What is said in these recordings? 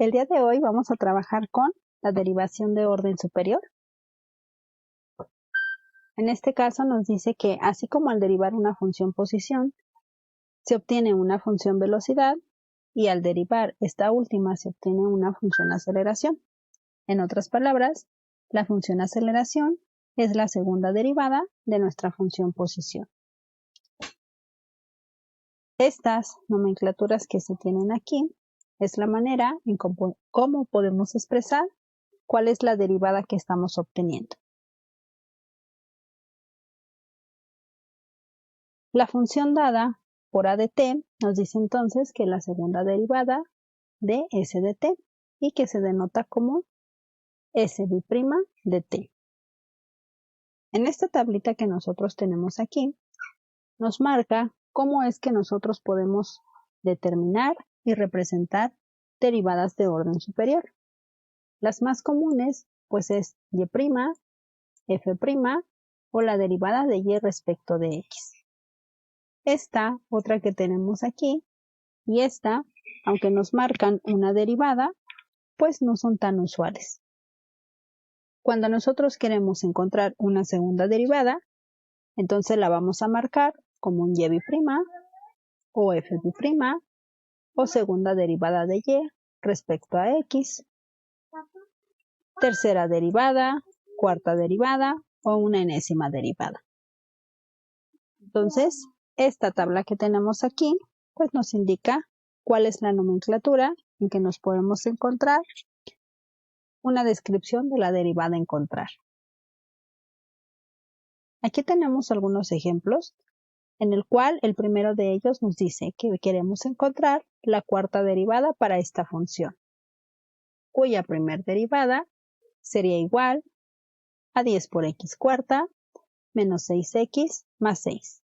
El día de hoy vamos a trabajar con la derivación de orden superior. En este caso nos dice que así como al derivar una función posición, se obtiene una función velocidad y al derivar esta última se obtiene una función aceleración. En otras palabras, la función aceleración es la segunda derivada de nuestra función posición. Estas nomenclaturas que se tienen aquí es la manera en cómo podemos expresar cuál es la derivada que estamos obteniendo. La función dada por a de t nos dice entonces que es la segunda derivada de s de t y que se denota como s' de t. En esta tablita que nosotros tenemos aquí, nos marca cómo es que nosotros podemos determinar y representar derivadas de orden superior. Las más comunes pues es y', f' o la derivada de y respecto de x. Esta otra que tenemos aquí y esta, aunque nos marcan una derivada, pues no son tan usuales. Cuando nosotros queremos encontrar una segunda derivada, entonces la vamos a marcar como un y' o f' o segunda derivada de y respecto a x, tercera derivada, cuarta derivada o una enésima derivada. Entonces, esta tabla que tenemos aquí, pues nos indica cuál es la nomenclatura en que nos podemos encontrar una descripción de la derivada a encontrar. Aquí tenemos algunos ejemplos, en el cual el primero de ellos nos dice que queremos encontrar la cuarta derivada para esta función, cuya primer derivada sería igual a 10 por x cuarta menos 6x más 6.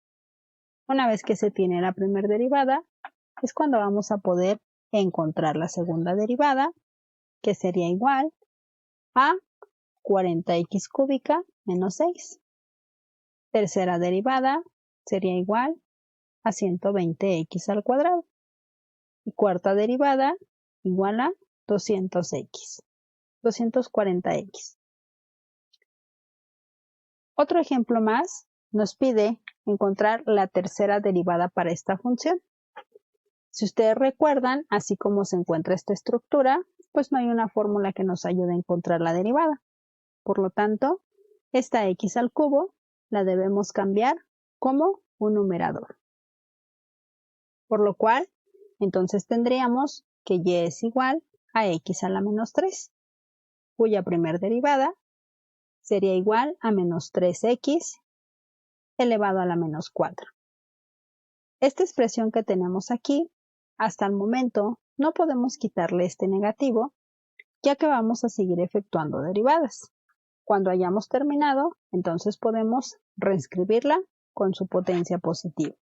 Una vez que se tiene la primera derivada, es cuando vamos a poder encontrar la segunda derivada, que sería igual a 40x cúbica menos 6. Tercera derivada sería igual a 120x al cuadrado. Y cuarta derivada igual a 240x. Otro ejemplo más nos pide encontrar la tercera derivada para esta función. Si ustedes recuerdan, así como se encuentra esta estructura, pues no hay una fórmula que nos ayude a encontrar la derivada. Por lo tanto, esta x al cubo la debemos cambiar como un numerador. Por lo cual, entonces tendríamos que y es igual a x a la menos 3, cuya primera derivada sería igual a menos 3x elevado a la menos 4. Esta expresión que tenemos aquí, hasta el momento, no podemos quitarle este negativo, ya que vamos a seguir efectuando derivadas. Cuando hayamos terminado, entonces podemos reescribirla con su potencia positiva.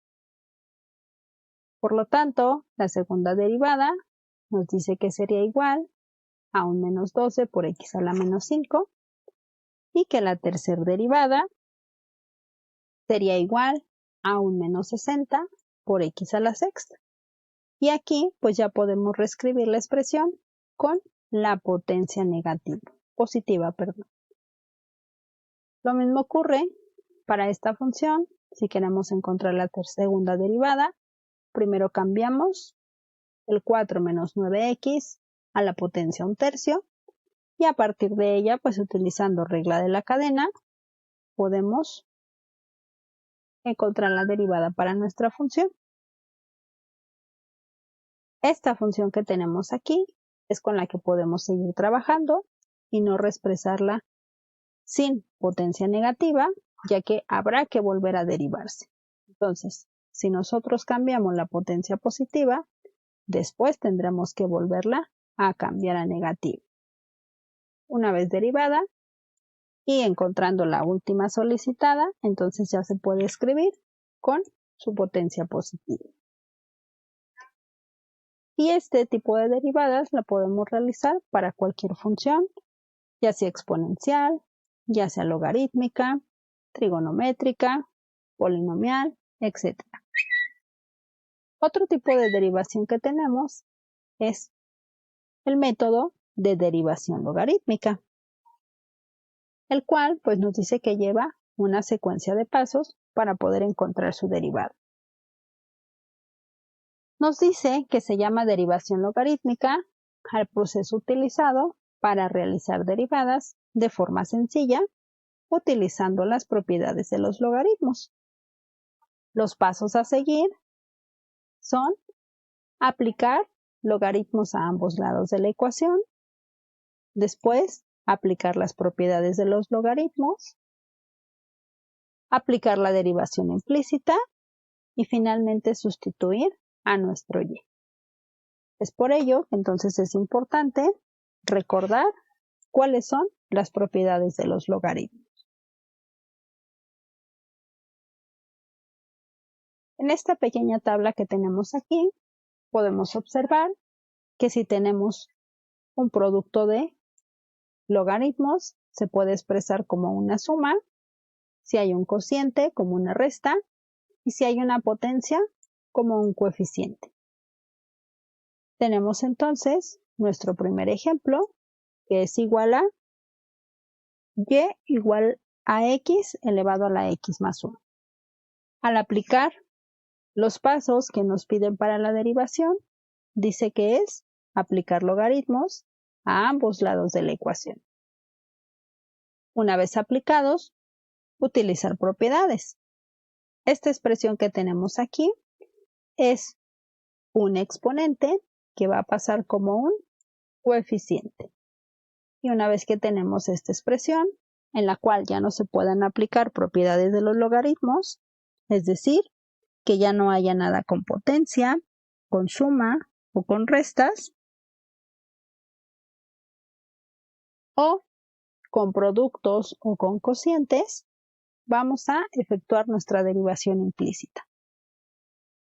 Por lo tanto, la segunda derivada nos dice que sería igual a un menos 12 por x a la menos 5 y que la tercera derivada sería igual a un menos 60 por x a la sexta. Y aquí pues ya podemos reescribir la expresión con la potencia positiva. Lo mismo ocurre para esta función. Si queremos encontrar la segunda derivada, primero cambiamos el 4 menos 9x a la potencia 1/3 y a partir de ella, pues utilizando regla de la cadena, podemos encontrar la derivada para nuestra función. Esta función que tenemos aquí es con la que podemos seguir trabajando y no reexpresarla sin potencia negativa, ya que habrá que volver a derivarse. Entonces, si nosotros cambiamos la potencia positiva, después tendremos que volverla a cambiar a negativa. Una vez derivada y encontrando la última solicitada, entonces ya se puede escribir con su potencia positiva. Y este tipo de derivadas la podemos realizar para cualquier función, ya sea exponencial, ya sea logarítmica, trigonométrica, polinomial, etc. Otro tipo de derivación que tenemos es el método de derivación logarítmica, el cual pues nos dice que lleva una secuencia de pasos para poder encontrar su derivada. Nos dice que se llama derivación logarítmica al proceso utilizado para realizar derivadas de forma sencilla utilizando las propiedades de los logaritmos. Los pasos a seguir son aplicar logaritmos a ambos lados de la ecuación, después aplicar las propiedades de los logaritmos, aplicar la derivación implícita y finalmente sustituir a nuestro y. Es por ello que entonces es importante recordar cuáles son las propiedades de los logaritmos. En esta pequeña tabla que tenemos aquí, podemos observar que si tenemos un producto de logaritmos, se puede expresar como una suma, si hay un cociente como una resta y si hay una potencia como un coeficiente. Tenemos entonces nuestro primer ejemplo, que es igual a y igual a x elevado a la x más 1. Al aplicar los pasos que nos piden para la derivación, dice que es aplicar logaritmos a ambos lados de la ecuación. Una vez aplicados, utilizar propiedades. Esta expresión que tenemos aquí es un exponente que va a pasar como un coeficiente. Y una vez que tenemos esta expresión, en la cual ya no se puedan aplicar propiedades de los logaritmos, es decir, que ya no haya nada con potencia, con suma o con restas, o con productos o con cocientes, vamos a efectuar nuestra derivación implícita.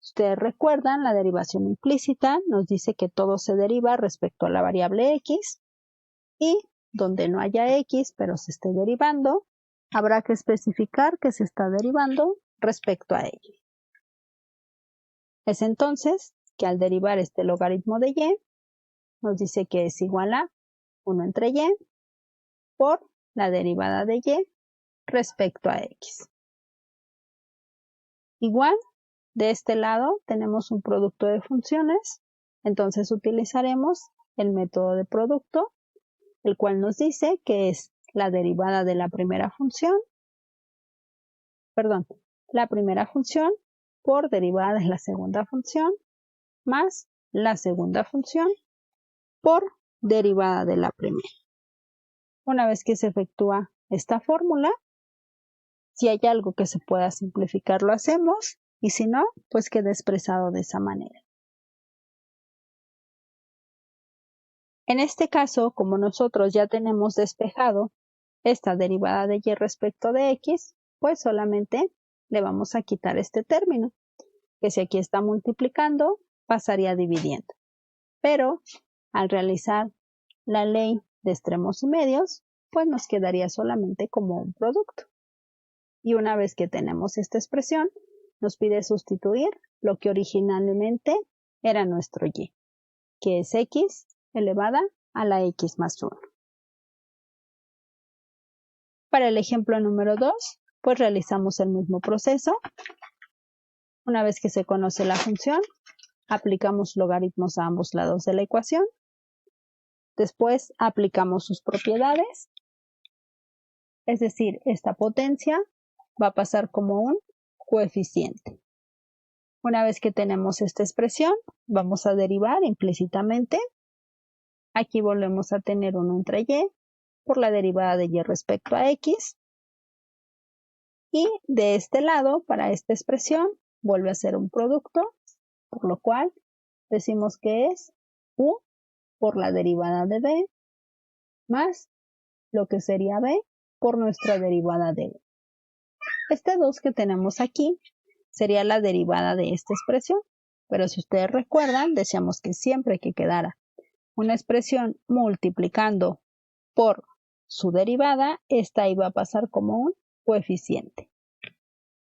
Ustedes recuerdan, la derivación implícita nos dice que todo se deriva respecto a la variable x y donde no haya x pero se esté derivando, habrá que especificar que se está derivando respecto a y. Es entonces que al derivar este logaritmo de y, nos dice que es igual a 1 entre y por la derivada de y respecto a x. Igual, de este lado tenemos un producto de funciones, entonces utilizaremos el método de producto, el cual nos dice que es la derivada de la primera función por derivada de la segunda función más la segunda función por derivada de la primera. Una vez que se efectúa esta fórmula, si hay algo que se pueda simplificar, lo hacemos, y si no, pues queda expresado de esa manera. En este caso, como nosotros ya tenemos despejado esta derivada de y respecto de x, pues solamente le vamos a quitar este término, que si aquí está multiplicando, pasaría dividiendo. Pero al realizar la ley de extremos y medios, pues nos quedaría solamente como un producto. Y una vez que tenemos esta expresión, nos pide sustituir lo que originalmente era nuestro y, que es x elevada a la x más 1. Para el ejemplo número 2, pues realizamos el mismo proceso. Una vez que se conoce la función, aplicamos logaritmos a ambos lados de la ecuación. Después aplicamos sus propiedades, es decir, esta potencia va a pasar como un coeficiente. Una vez que tenemos esta expresión, vamos a derivar implícitamente. Aquí volvemos a tener 1 entre y por la derivada de y respecto a x. Y de este lado, para esta expresión, vuelve a ser un producto, por lo cual decimos que es u por la derivada de b más lo que sería b por nuestra derivada de b. Este 2 que tenemos aquí sería la derivada de esta expresión, pero si ustedes recuerdan, decíamos que siempre que quedara una expresión multiplicando por su derivada, esta iba a pasar como un coeficiente.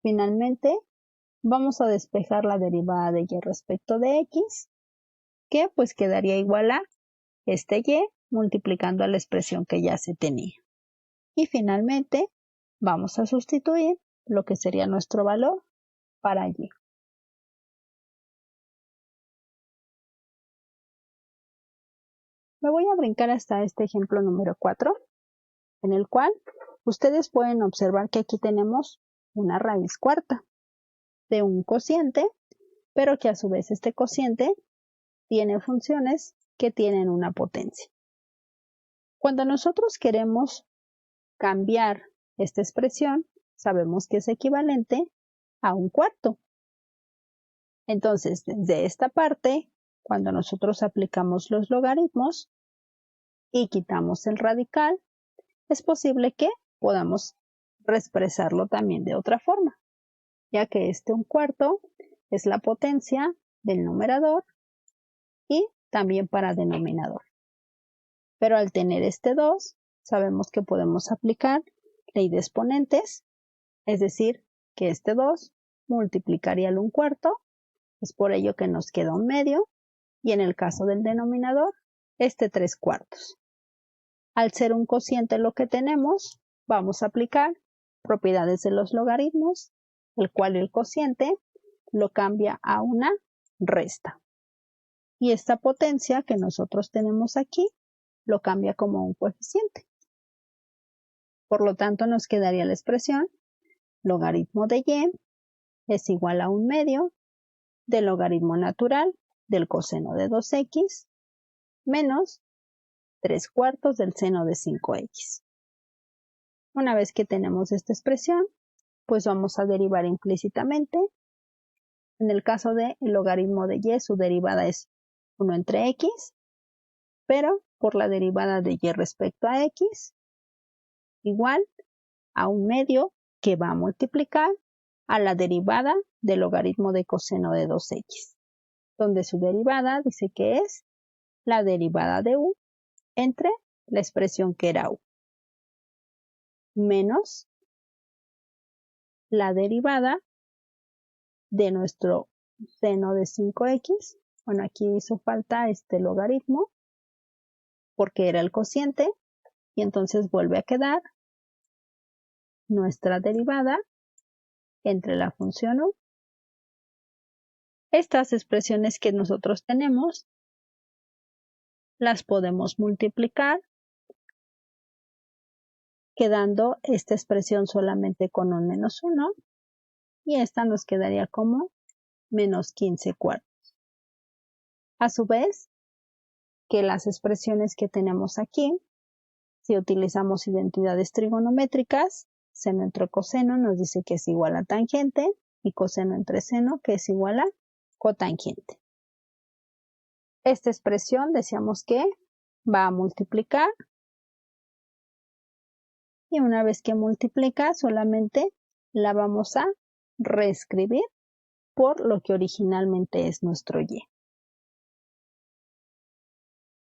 Finalmente, vamos a despejar la derivada de y respecto de x, que pues quedaría igual a este y multiplicando a la expresión que ya se tenía. Y finalmente vamos a sustituir lo que sería nuestro valor para y. Me voy a brincar hasta este ejemplo número 4, en el cual ustedes pueden observar que aquí tenemos una raíz cuarta de un cociente, pero que a su vez este cociente tiene funciones que tienen una potencia. Cuando nosotros queremos cambiar esta expresión, sabemos que es equivalente a un cuarto. Entonces, desde esta parte, cuando nosotros aplicamos los logaritmos y quitamos el radical, es posible que podamos reexpresarlo también de otra forma, ya que un cuarto es la potencia del numerador y también para denominador. Pero al tener este 2, sabemos que podemos aplicar ley de exponentes, es decir, que este 2 multiplicaría el 1/4, es por ello que nos queda 1/2, y en el caso del denominador, este 3/4. Al ser un cociente lo que tenemos, vamos a aplicar propiedades de los logaritmos, el cual el cociente lo cambia a una resta. Y esta potencia que nosotros tenemos aquí lo cambia como un coeficiente. Por lo tanto, nos quedaría la expresión logaritmo de y es igual a 1/2 del logaritmo natural del coseno de 2x menos 3/4 del seno de 5x. Una vez que tenemos esta expresión, pues vamos a derivar implícitamente. En el caso del logaritmo de y, su derivada es 1 entre x, pero por la derivada de y respecto a x, igual a 1/2 que va a multiplicar a la derivada del logaritmo de coseno de 2x, donde su derivada dice que es la derivada de u entre la expresión que era u, menos la derivada de nuestro seno de 5x. Bueno, aquí hizo falta este logaritmo porque era el cociente y entonces vuelve a quedar nuestra derivada entre la función u. Estas expresiones que nosotros tenemos las podemos multiplicar, quedando esta expresión solamente con un menos 1 y esta nos quedaría como menos 15/4. A su vez, que las expresiones que tenemos aquí, si utilizamos identidades trigonométricas, seno entre coseno nos dice que es igual a tangente y coseno entre seno que es igual a cotangente. Esta expresión decíamos que va a multiplicar y una vez que multiplica solamente la vamos a reescribir por lo que originalmente es nuestro y.